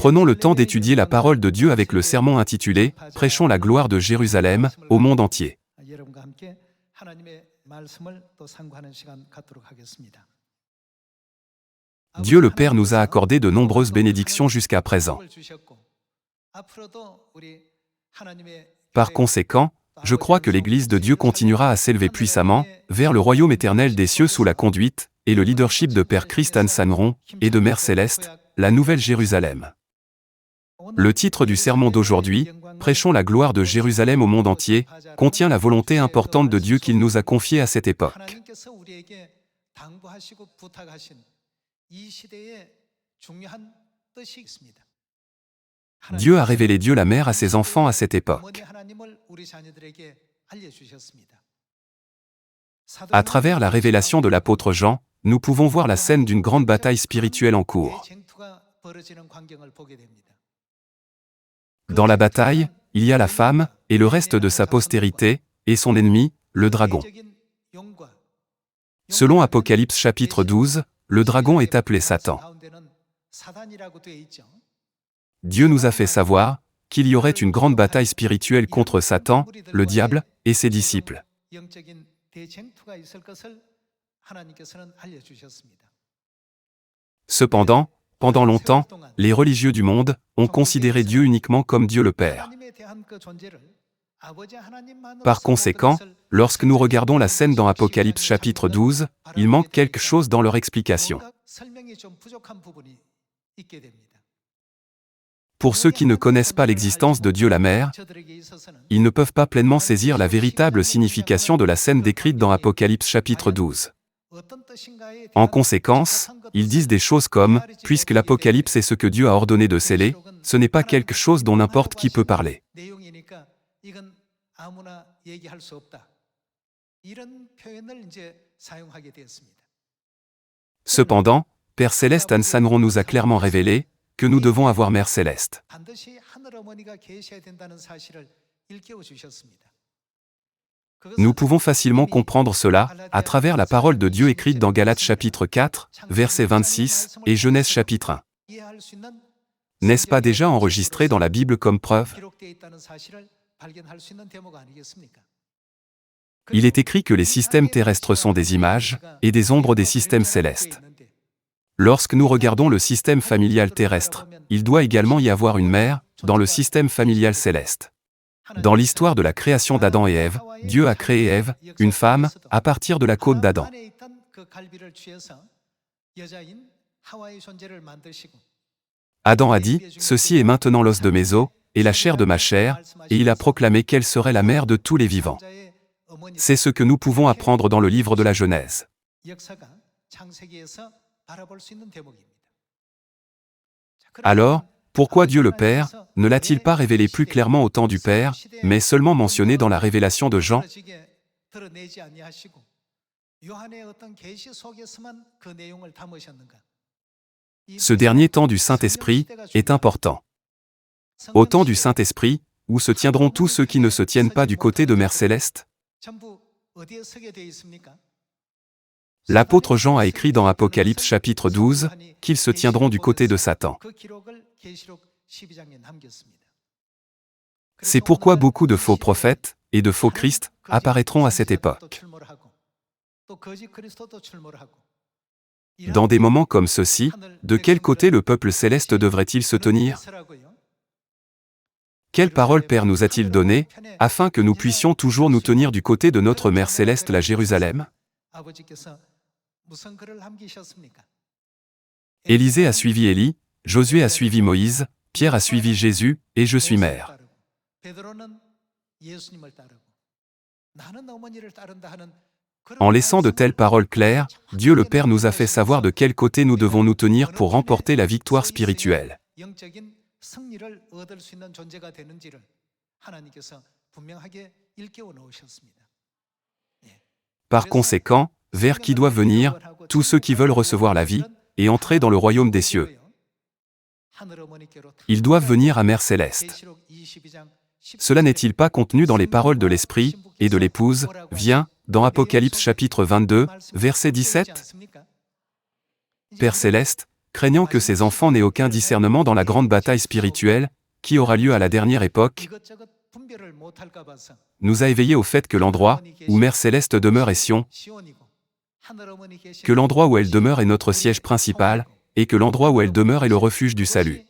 Prenons le temps d'étudier la parole de Dieu avec le sermon intitulé « Prêchons la gloire de Jérusalem au monde entier ». Dieu le Père nous a accordé de nombreuses bénédictions jusqu'à présent. Par conséquent, je crois que l'Église de Dieu continuera à s'élever puissamment vers le royaume éternel des cieux sous la conduite et le leadership de Père Christ Ansanron et de Mère Céleste, la Nouvelle Jérusalem. Le titre du sermon d'aujourd'hui, « Prêchons la gloire de Jérusalem au monde entier », contient la volonté importante de Dieu qu'il nous a confiée à cette époque. Dieu a révélé Dieu la mère à ses enfants à cette époque. À travers la révélation de l'apôtre Jean, nous pouvons voir la scène d'une grande bataille spirituelle en cours. Dans la bataille, il y a la femme, et le reste de sa postérité, et son ennemi, le dragon. Selon Apocalypse chapitre 12, le dragon est appelé Satan. Dieu nous a fait savoir qu'il y aurait une grande bataille spirituelle contre Satan, le diable, et ses disciples. Cependant, pendant longtemps, les religieux du monde ont considéré Dieu uniquement comme Dieu le Père. Par conséquent, lorsque nous regardons la scène dans Apocalypse chapitre 12, il manque quelque chose dans leur explication. Pour ceux qui ne connaissent pas l'existence de Dieu la Mère, ils ne peuvent pas pleinement saisir la véritable signification de la scène décrite dans Apocalypse chapitre 12. En conséquence, ils disent des choses comme « Puisque l'Apocalypse est ce que Dieu a ordonné de sceller, ce n'est pas quelque chose dont n'importe qui peut parler. » Cependant, Père Céleste Ansanron nous a clairement révélé que nous devons avoir Mère Céleste. Nous pouvons facilement comprendre cela à travers la parole de Dieu écrite dans Galates chapitre 4, verset 26, et Genèse chapitre 1. N'est-ce pas déjà enregistré dans la Bible comme preuve? Il est écrit que les systèmes terrestres sont des images et des ombres des systèmes célestes. Lorsque nous regardons le système familial terrestre, il doit également y avoir une mère dans le système familial céleste. Dans l'histoire de la création d'Adam et Ève, Dieu a créé Ève, une femme, à partir de la côte d'Adam. Adam a dit, « Ceci est maintenant l'os de mes os, et la chair de ma chair », et il a proclamé qu'elle serait la mère de tous les vivants. C'est ce que nous pouvons apprendre dans le livre de la Genèse. Alors, pourquoi Dieu le Père ne l'a-t-il pas révélé plus clairement au temps du Père, mais seulement mentionné dans la révélation de Jean? Ce dernier temps du Saint-Esprit est important. Au temps du Saint-Esprit, où se tiendront tous ceux qui ne se tiennent pas du côté de Mère Céleste? L'apôtre Jean a écrit dans Apocalypse chapitre 12 qu'ils se tiendront du côté de Satan. C'est pourquoi beaucoup de faux prophètes et de faux Christ apparaîtront à cette époque. Dans des moments comme ceux-ci, de quel côté le peuple céleste devrait-il se tenir? Quelle parole Père nous a-t-il donnée, afin que nous puissions toujours nous tenir du côté de notre Mère Céleste, la Jérusalem? Élisée a suivi Élie, Josué a suivi Moïse, Pierre a suivi Jésus, et je suis mère. En laissant de telles paroles claires, Dieu le Père nous a fait savoir de quel côté nous devons nous tenir pour remporter la victoire spirituelle. Par conséquent, vers qui doivent venir tous ceux qui veulent recevoir la vie et entrer dans le royaume des cieux? Ils doivent venir à Mère Céleste. Cela n'est-il pas contenu dans les paroles de l'Esprit et de l'Épouse, « Viens » dans Apocalypse chapitre 22, verset 17? Père Céleste, craignant que ses enfants n'aient aucun discernement dans la grande bataille spirituelle, qui aura lieu à la dernière époque, nous a éveillés au fait que l'endroit où Mère Céleste demeure est Sion, que l'endroit où elle demeure est notre siège principal, et que l'endroit où elle demeure est le refuge du salut.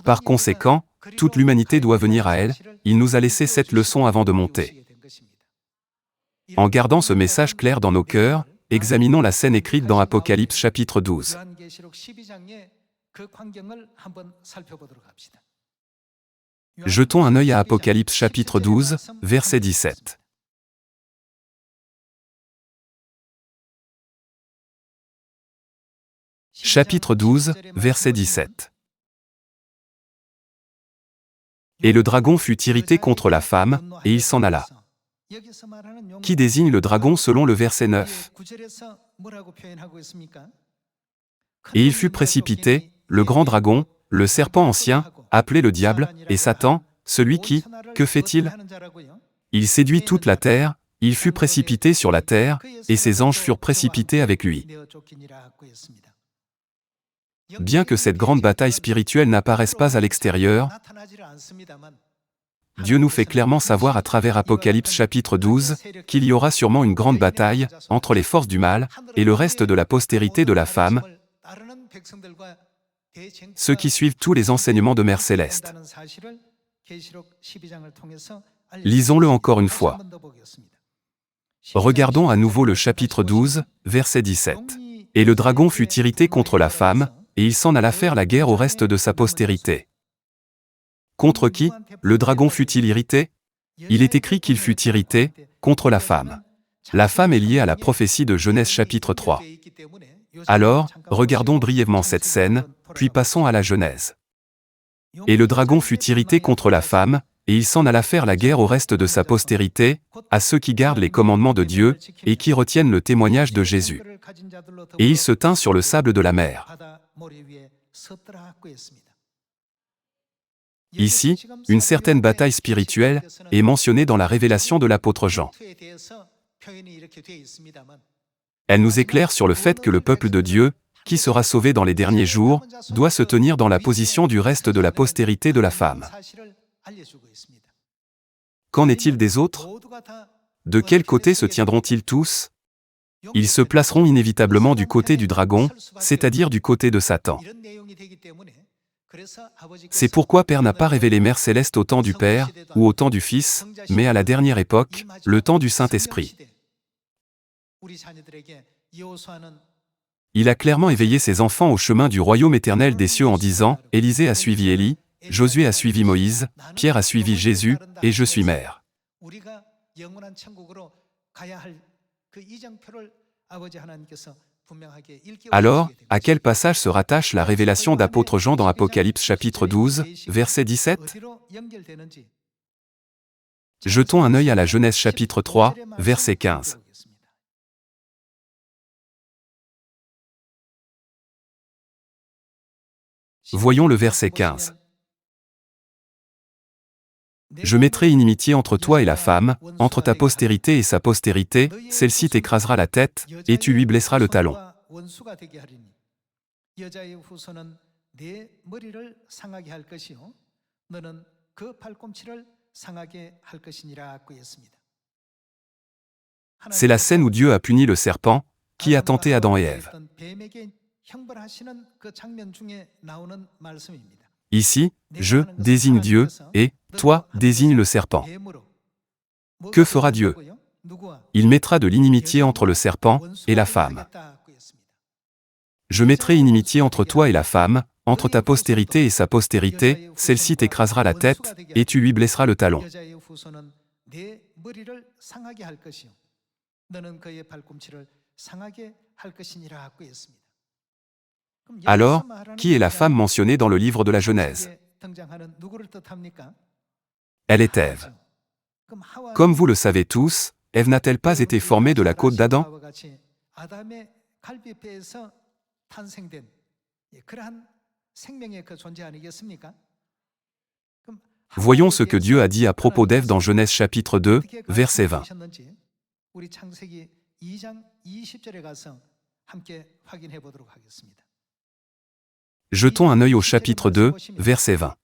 Par conséquent, toute l'humanité doit venir à elle. Il nous a laissé cette leçon avant de monter. En gardant ce message clair dans nos cœurs, examinons la scène écrite dans Apocalypse chapitre 12. Jetons un œil à Apocalypse chapitre 12, verset 17. Chapitre 12, verset 17. Et le dragon fut irrité contre la femme, et il s'en alla. Qui désigne le dragon selon le verset 9? Et il fut précipité, le grand dragon, le serpent ancien, appelé le diable, et Satan, celui qui, que fait-il? Il séduit toute la terre, il fut précipité sur la terre, et ses anges furent précipités avec lui. Bien que cette grande bataille spirituelle n'apparaisse pas à l'extérieur, Dieu nous fait clairement savoir à travers Apocalypse chapitre 12 qu'il y aura sûrement une grande bataille entre les forces du mal et le reste de la postérité de la femme, ceux qui suivent tous les enseignements de Mère Céleste. Lisons-le encore une fois. Regardons à nouveau le chapitre 12, verset 17. Et le dragon fut irrité contre la femme, et il s'en alla faire la guerre au reste de sa postérité. Contre qui, le dragon fut-il irrité? Il est écrit qu'il fut irrité contre la femme. La femme est liée à la prophétie de Genèse chapitre 3. Alors, regardons brièvement cette scène, puis passons à la Genèse. Et le dragon fut irrité contre la femme, et il s'en alla faire la guerre au reste de sa postérité, à ceux qui gardent les commandements de Dieu, et qui retiennent le témoignage de Jésus. Et il se tint sur le sable de la mer. Ici, une certaine bataille spirituelle est mentionnée dans la révélation de l'apôtre Jean. Elle nous éclaire sur le fait que le peuple de Dieu, qui sera sauvé dans les derniers jours, doit se tenir dans la position du reste de la postérité de la femme. Qu'en est-il des autres? De quel côté se tiendront-ils tous? Ils se placeront inévitablement du côté du dragon, c'est-à-dire du côté de Satan. C'est pourquoi Père n'a pas révélé Mère Céleste au temps du Père, ou au temps du Fils, mais à la dernière époque, le temps du Saint-Esprit. Il a clairement éveillé ses enfants au chemin du royaume éternel des cieux en disant, Élisée a suivi Élie, Josué a suivi Moïse, Pierre a suivi Jésus, et je suis Mère. Alors, à quel passage se rattache la révélation d'apôtre Jean dans Apocalypse chapitre 12, verset 17? Jetons un œil à la Genèse chapitre 3, verset 15. Voyons le verset 15. Je mettrai inimitié entre toi et la femme, entre ta postérité et sa postérité, celle-ci t'écrasera la tête, et tu lui blesseras le talon. C'est la scène où Dieu a puni le serpent, qui a tenté Adam et Ève. Ici, je désigne Dieu, et toi désigne le serpent. Que fera Dieu? Il mettra de l'inimitié entre le serpent et la femme. Je mettrai inimitié entre toi et la femme, entre ta postérité et sa postérité, celle-ci t'écrasera la tête, et tu lui blesseras le talon. Alors, qui est la femme mentionnée dans le livre de la Genèse? Elle est Ève. Comme vous le savez tous, Ève n'a-t-elle pas été formée de la côte d'Adam? Voyons ce que Dieu a dit à propos d'Ève dans Genèse chapitre 2, verset 20. Jetons un œil au chapitre 2, verset 20.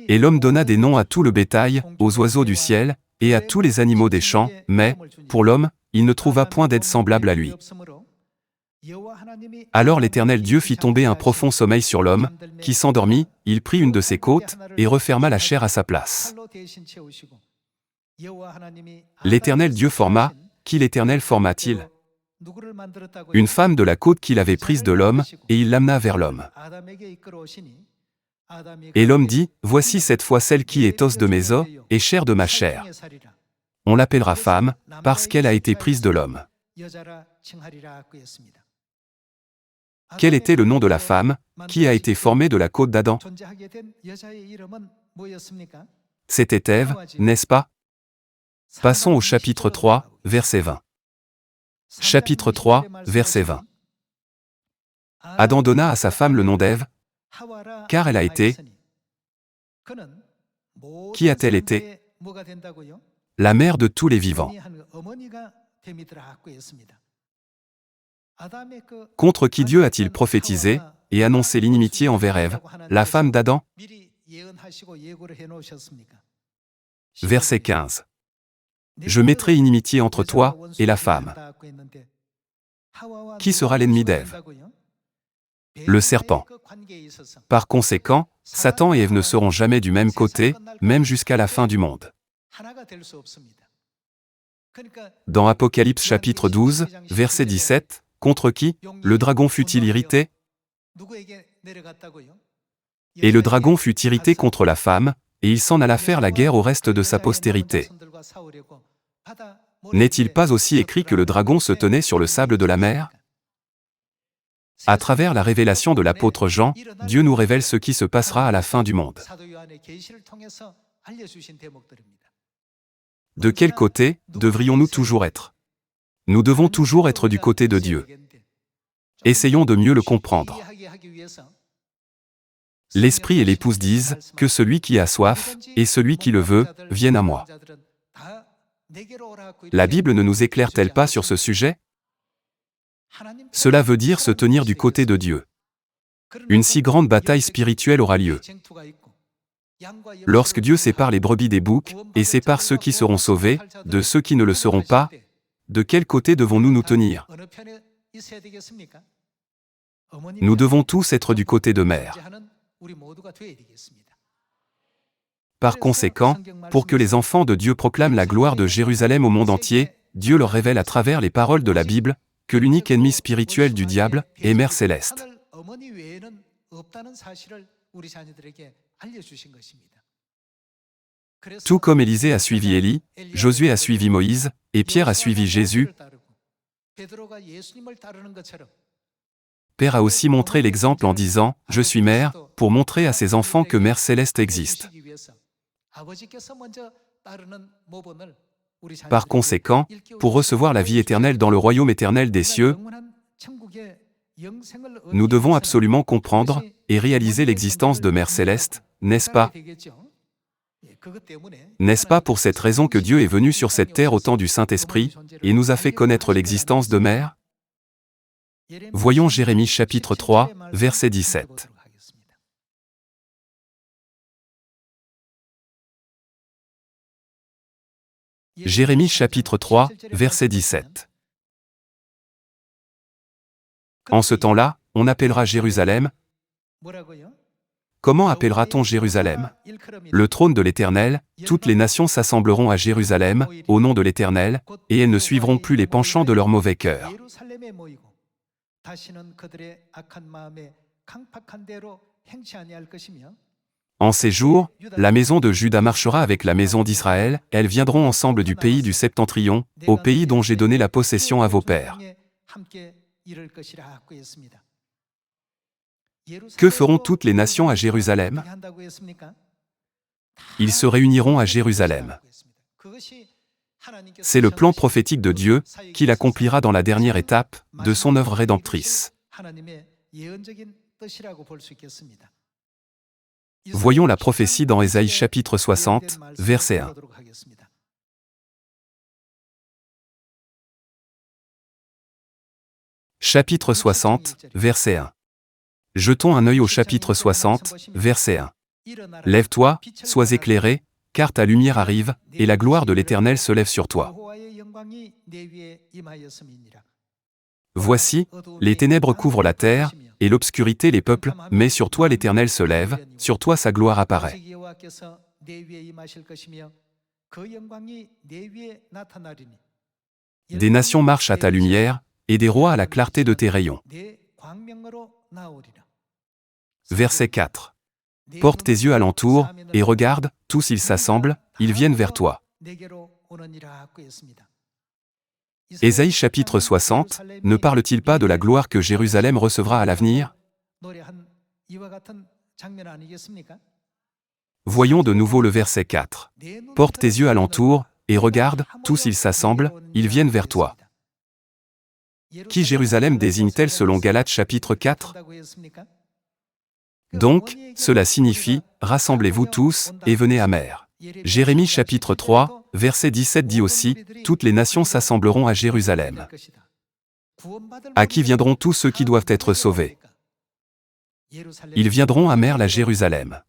Et l'homme donna des noms à tout le bétail, aux oiseaux du ciel, et à tous les animaux des champs, mais, pour l'homme, il ne trouva point d'aide semblable à lui. Alors l'Éternel Dieu fit tomber un profond sommeil sur l'homme, qui s'endormit, il prit une de ses côtes, et referma la chair à sa place. L'Éternel Dieu forma, qui l'Éternel forma-t-il? Une femme de la côte qu'il avait prise de l'homme, et il l'amena vers l'homme. Et l'homme dit, voici cette fois celle qui est os de mes os, et chair de ma chair. On l'appellera femme, parce qu'elle a été prise de l'homme. Quel était le nom de la femme, qui a été formée de la côte d'Adam? C'était Ève, n'est-ce pas? Passons au chapitre 3, verset 20. Chapitre 3, verset 20. Adam donna à sa femme le nom d'Ève, car elle a été... Qui a-t-elle été? La mère de tous les vivants. Contre qui Dieu a-t-il prophétisé et annoncé l'inimitié envers Ève, la femme d'Adam? Verset 15. Je mettrai inimitié entre toi et la femme. Qui sera l'ennemi d'Ève? Le serpent. Par conséquent, Satan et Ève ne seront jamais du même côté, même jusqu'à la fin du monde. Dans Apocalypse chapitre 12, verset 17, contre qui le dragon fut-il irrité? Et le dragon fut irrité contre la femme, et il s'en alla faire la guerre au reste de sa postérité. N'est-il pas aussi écrit que le dragon se tenait sur le sable de la mer? À travers la révélation de l'apôtre Jean, Dieu nous révèle ce qui se passera à la fin du monde. De quel côté devrions-nous toujours être? Nous devons toujours être du côté de Dieu. Essayons de mieux le comprendre. L'Esprit et l'Épouse disent que celui qui a soif, et celui qui le veut, vienne à moi. La Bible ne nous éclaire-t-elle pas sur ce sujet? Cela veut dire se tenir du côté de Dieu. Une si grande bataille spirituelle aura lieu. Lorsque Dieu sépare les brebis des boucs, et sépare ceux qui seront sauvés, de ceux qui ne le seront pas, de quel côté devons-nous nous tenir? Nous devons tous être du côté de Mère. Par conséquent, pour que les enfants de Dieu proclament la gloire de Jérusalem au monde entier, Dieu leur révèle à travers les paroles de la Bible, que l'unique ennemi spirituel du diable est Mère Céleste. Tout comme Élisée a suivi Élie, Josué a suivi Moïse, et Pierre a suivi Jésus, Père a aussi montré l'exemple en disant « Je suis mère » pour montrer à ses enfants que Mère Céleste existe. Par conséquent, pour recevoir la vie éternelle dans le royaume éternel des cieux, nous devons absolument comprendre et réaliser l'existence de Mère Céleste, n'est-ce pas? N'est-ce pas pour cette raison que Dieu est venu sur cette terre au temps du Saint-Esprit, et nous a fait connaître l'existence de Mère? Voyons Jérémie chapitre 3, verset 17. Jérémie chapitre 3, verset 17. En ce temps-là, on appellera Jérusalem. Comment appellera-t-on Jérusalem? Le trône de l'Éternel, toutes les nations s'assembleront à Jérusalem, au nom de l'Éternel, et elles ne suivront plus les penchants de leur mauvais cœur. En ces jours, la maison de Juda marchera avec la maison d'Israël, elles viendront ensemble du pays du septentrion, au pays dont j'ai donné la possession à vos pères. Que feront toutes les nations à Jérusalem? Ils se réuniront à Jérusalem. C'est le plan prophétique de Dieu, qu'il accomplira dans la dernière étape de son œuvre rédemptrice. Voyons la prophétie dans Ésaïe chapitre 60, verset 1. Chapitre 60, verset 1. Jetons un œil au chapitre 60, verset 1. Lève-toi, sois éclairé, car ta lumière arrive, et la gloire de l'Éternel se lève sur toi. Voici, les ténèbres couvrent la terre, et l'obscurité les peuples, mais sur toi l'Éternel se lève, sur toi sa gloire apparaît. Des nations marchent à ta lumière, et des rois à la clarté de tes rayons. Verset 4. Porte tes yeux alentour, et regarde, tous ils s'assemblent, ils viennent vers toi. Ésaïe chapitre 60, ne parle-t-il pas de la gloire que Jérusalem recevra à l'avenir? Voyons de nouveau le verset 4. Porte tes yeux alentour, et regarde, tous ils s'assemblent, ils viennent vers toi. Qui Jérusalem désigne-t-elle selon Galates chapitre 4? Donc, cela signifie, rassemblez-vous tous, et venez à mer. Jérémie chapitre 3, verset 17 dit aussi, toutes les nations s'assembleront à Jérusalem. À qui viendront tous ceux qui doivent être sauvés? Ils viendront à mer à Jérusalem.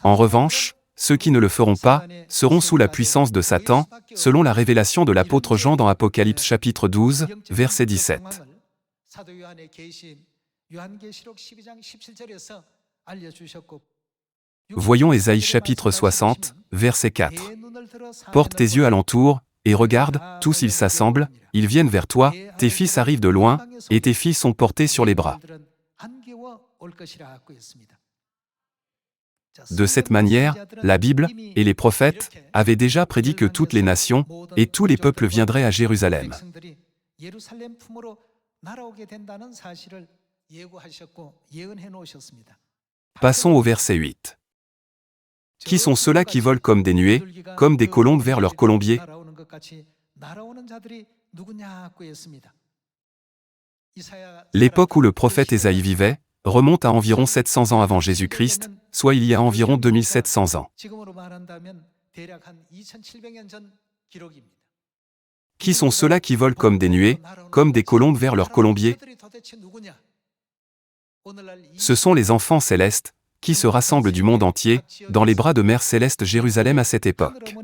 En revanche, ceux qui ne le feront pas, seront sous la puissance de Satan, selon la révélation de l'apôtre Jean dans Apocalypse chapitre 12, verset 17. Voyons Ésaïe chapitre 60, verset 4. Porte tes yeux alentour, et regarde, tous ils s'assemblent, ils viennent vers toi, tes fils arrivent de loin, et tes filles sont portées sur les bras. De cette manière, la Bible, et les prophètes, avaient déjà prédit que toutes les nations, et tous les peuples viendraient à Jérusalem. Passons au verset 8. Qui sont ceux-là qui volent comme des nuées, comme des colombes vers leur colombier? L'époque où le prophète Ésaïe vivait remonte à environ 700 ans avant Jésus-Christ, soit il y a environ 2700 ans. Qui sont ceux-là qui volent comme des nuées, comme des colombes vers leur colombier? Ce sont les enfants célestes, qui se rassemblent du monde entier, dans les bras de Mère Céleste Jérusalem à cette époque.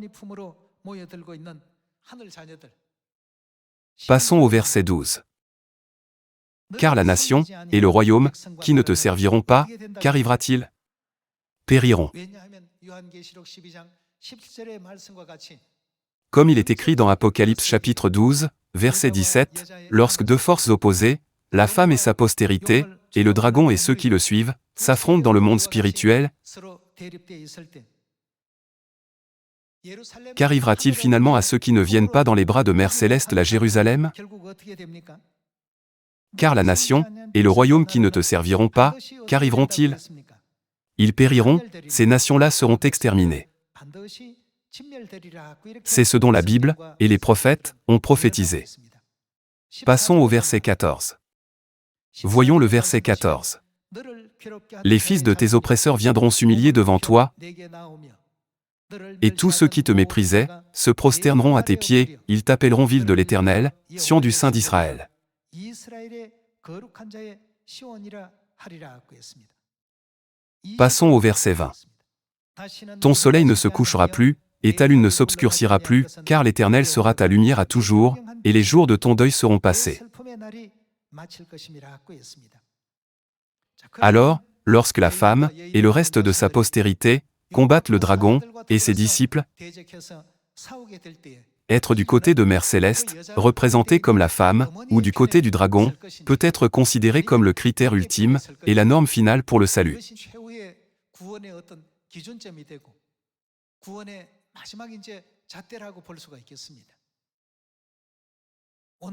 Passons au verset 12. Car la nation, et le royaume, qui ne te serviront pas, qu'arrivera-t-il? Périront. Comme il est écrit dans Apocalypse chapitre 12, verset 17, lorsque deux forces opposées, la femme et sa postérité, et le dragon et ceux qui le suivent, s'affrontent dans le monde spirituel, qu'arrivera-t-il finalement à ceux qui ne viennent pas dans les bras de Mère Céleste la Jérusalem? Car la nation, et le royaume qui ne te serviront pas, qu'arriveront-ils? Ils périront, ces nations-là seront exterminées. C'est ce dont la Bible, et les prophètes, ont prophétisé. Passons au verset 14. Voyons le verset 14. Les fils de tes oppresseurs viendront s'humilier devant toi, et tous ceux qui te méprisaient, se prosterneront à tes pieds, ils t'appelleront ville de l'Éternel, Sion du Saint d'Israël. Passons au verset 20. Ton soleil ne se couchera plus, et ta lune ne s'obscurcira plus, car l'Éternel sera ta lumière à toujours, et les jours de ton deuil seront passés. Alors, lorsque la femme, et le reste de sa postérité, combattent le dragon, et ses disciples, être du côté de Mère Céleste, représenté comme la femme, ou du côté du dragon, peut être considéré comme le critère ultime, et la norme finale pour le salut.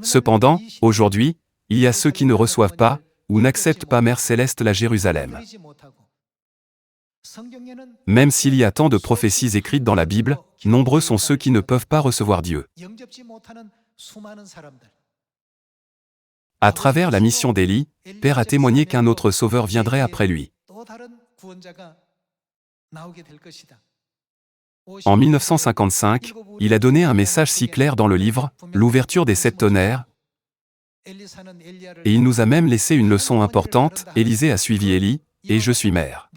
Cependant, aujourd'hui, il y a ceux qui ne reçoivent pas, ou n'acceptent pas Mère Céleste la Jérusalem. Même s'il y a tant de prophéties écrites dans la Bible, nombreux sont ceux qui ne peuvent pas recevoir Dieu. À travers la mission d'Élie, Père a témoigné qu'un autre sauveur viendrait après lui. En 1955, il a donné un message si clair dans le livre « L'ouverture des 7 tonnerres » Et il nous a même laissé une leçon importante, Élisée a suivi Élie, et je suis mère.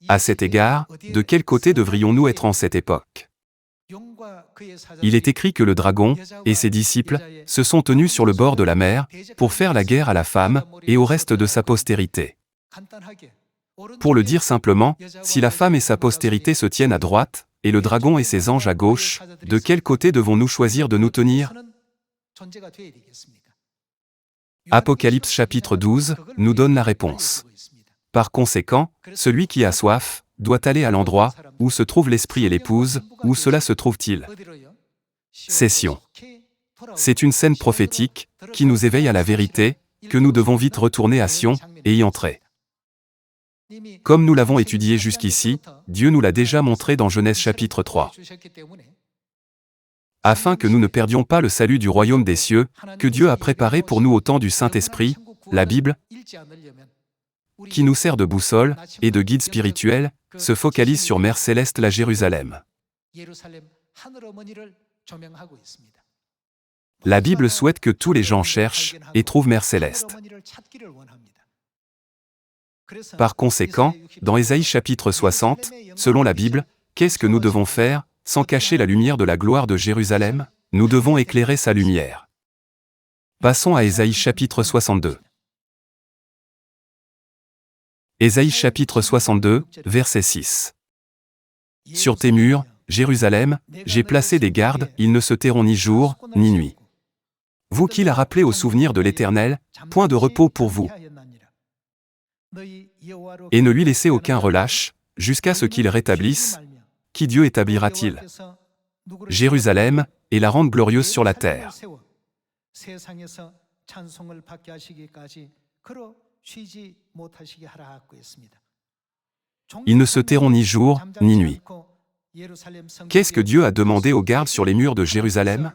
À cet égard, de quel côté devrions-nous être en cette époque? Il est écrit que le dragon et ses disciples se sont tenus sur le bord de la mer pour faire la guerre à la femme et au reste de sa postérité. Pour le dire simplement, si la femme et sa postérité se tiennent à droite, et le dragon et ses anges à gauche, de quel côté devons-nous choisir de nous tenir? Apocalypse chapitre 12 nous donne la réponse. Par conséquent, celui qui a soif doit aller à l'endroit où se trouve l'esprit et l'épouse. Où cela se trouve-t-il? C'est Sion. C'est une scène prophétique qui nous éveille à la vérité, que nous devons vite retourner à Sion et y entrer. Comme nous l'avons étudié jusqu'ici, Dieu nous l'a déjà montré dans Genèse chapitre 3. Afin que nous ne perdions pas le salut du royaume des cieux, que Dieu a préparé pour nous au temps du Saint-Esprit, la Bible, qui nous sert de boussole et de guide spirituel, se focalise sur Mère Céleste la Jérusalem. La Bible souhaite que tous les gens cherchent et trouvent Mère Céleste. Par conséquent, dans Ésaïe chapitre 60, selon la Bible, qu'est-ce que nous devons faire, sans cacher la lumière de la gloire de Jérusalem? Nous devons éclairer sa lumière. Passons à Ésaïe chapitre 62. Ésaïe chapitre 62, verset 6. Sur tes murs, Jérusalem, j'ai placé des gardes, ils ne se tairont ni jour, ni nuit. Vous qui la rappelez au souvenir de l'Éternel, point de repos pour vous. Et ne lui laissez aucun relâche, jusqu'à ce qu'il rétablisse. Qui Dieu établira-t-il? Jérusalem, et la rende glorieuse sur la terre. Ils ne se tairont ni jour, ni nuit. Qu'est-ce que Dieu a demandé aux gardes sur les murs de Jérusalem?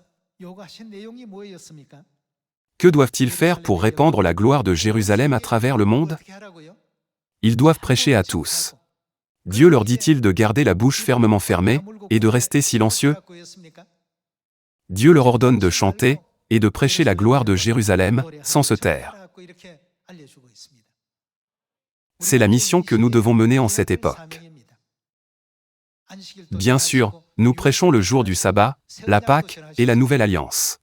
Que doivent-ils faire pour répandre la gloire de Jérusalem à travers le monde? Ils doivent prêcher à tous. Dieu leur dit-il de garder la bouche fermement fermée et de rester silencieux? Dieu leur ordonne de chanter et de prêcher la gloire de Jérusalem sans se taire. C'est la mission que nous devons mener en cette époque. Bien sûr, nous prêchons le jour du sabbat, la Pâque et la Nouvelle Alliance.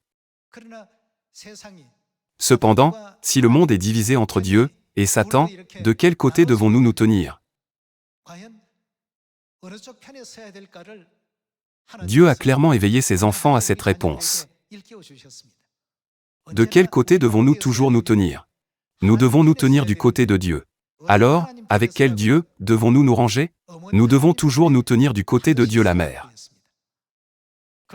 Cependant, si le monde est divisé entre Dieu et Satan, de quel côté devons-nous nous tenir? Dieu a clairement éveillé ses enfants à cette réponse. De quel côté devons-nous toujours nous tenir? Nous devons nous tenir du côté de Dieu. Alors, avec quel Dieu devons-nous nous ranger? Nous devons toujours nous tenir du côté de Dieu la Mère.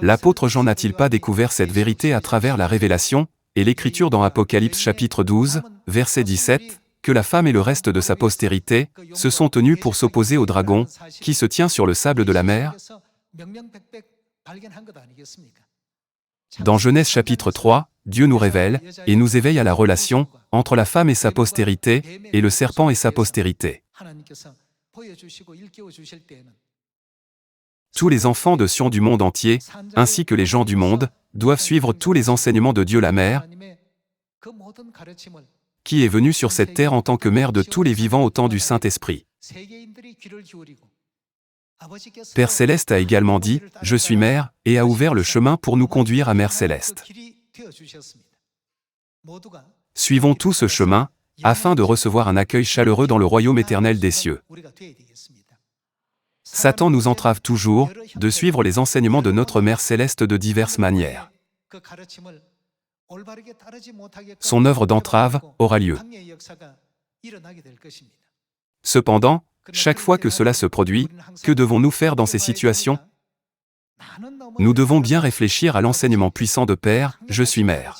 L'apôtre Jean n'a-t-il pas découvert cette vérité à travers la révélation et l'écriture dans Apocalypse chapitre 12, verset 17, que la femme et le reste de sa postérité se sont tenus pour s'opposer au dragon, qui se tient sur le sable de la mer? Dans Genèse chapitre 3, Dieu nous révèle et nous éveille à la relation entre la femme et sa postérité et le serpent et sa postérité. Tous les enfants de Sion du monde entier, ainsi que les gens du monde, doivent suivre tous les enseignements de Dieu la Mère, qui est venue sur cette terre en tant que mère de tous les vivants au temps du Saint-Esprit. Père Céleste a également dit « Je suis mère » et a ouvert le chemin pour nous conduire à Mère Céleste. Suivons tout ce chemin, afin de recevoir un accueil chaleureux dans le royaume éternel des cieux. Satan nous entrave toujours de suivre les enseignements de notre Mère Céleste de diverses manières. Son œuvre d'entrave aura lieu. Cependant, chaque fois que cela se produit, que devons-nous faire dans ces situations? Nous devons bien réfléchir à l'enseignement puissant de Père, « Je suis mère ».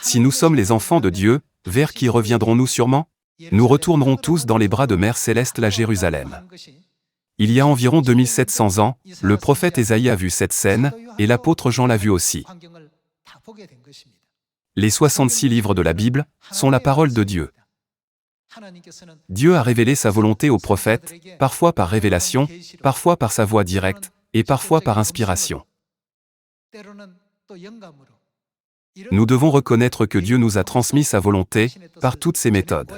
Si nous sommes les enfants de Dieu, vers qui reviendrons-nous sûrement? Nous retournerons tous dans les bras de Mère Céleste la Jérusalem. Il y a environ 2700 ans, le prophète Ésaïe a vu cette scène, et l'apôtre Jean l'a vue aussi. Les 66 livres de la Bible sont la parole de Dieu. Dieu a révélé sa volonté aux prophètes, parfois par révélation, parfois par sa voix directe, et parfois par inspiration. Nous devons reconnaître que Dieu nous a transmis sa volonté par toutes ces méthodes.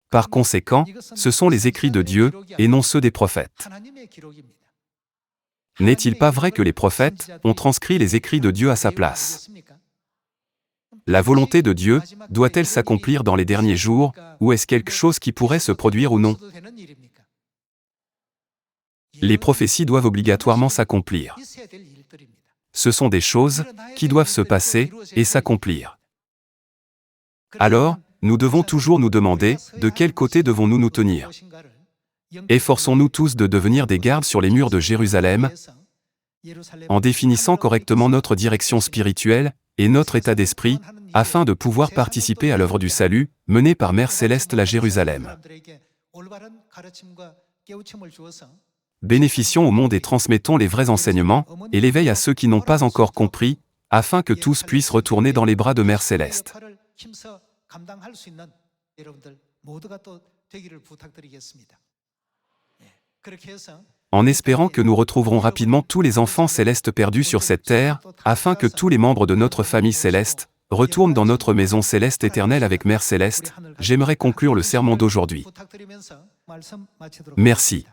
Par conséquent, ce sont les écrits de Dieu et non ceux des prophètes. N'est-il pas vrai que les prophètes ont transcrit les écrits de Dieu à sa place? La volonté de Dieu doit-elle s'accomplir dans les derniers jours, ou est-ce quelque chose qui pourrait se produire ou non? Les prophéties doivent obligatoirement s'accomplir. Ce sont des choses qui doivent se passer et s'accomplir. Alors, nous devons toujours nous demander de quel côté devons-nous nous tenir. Efforçons-nous tous de devenir des gardes sur les murs de Jérusalem, en définissant correctement notre direction spirituelle et notre état d'esprit, afin de pouvoir participer à l'œuvre du salut, menée par Mère Céleste la Jérusalem. Bénéficions au monde et transmettons les vrais enseignements, et l'éveil à ceux qui n'ont pas encore compris, afin que tous puissent retourner dans les bras de Mère Céleste. En espérant que nous retrouverons rapidement tous les enfants célestes perdus sur cette terre, afin que tous les membres de notre famille céleste retournent dans notre maison céleste éternelle avec Mère Céleste, j'aimerais conclure le sermon d'aujourd'hui. Merci.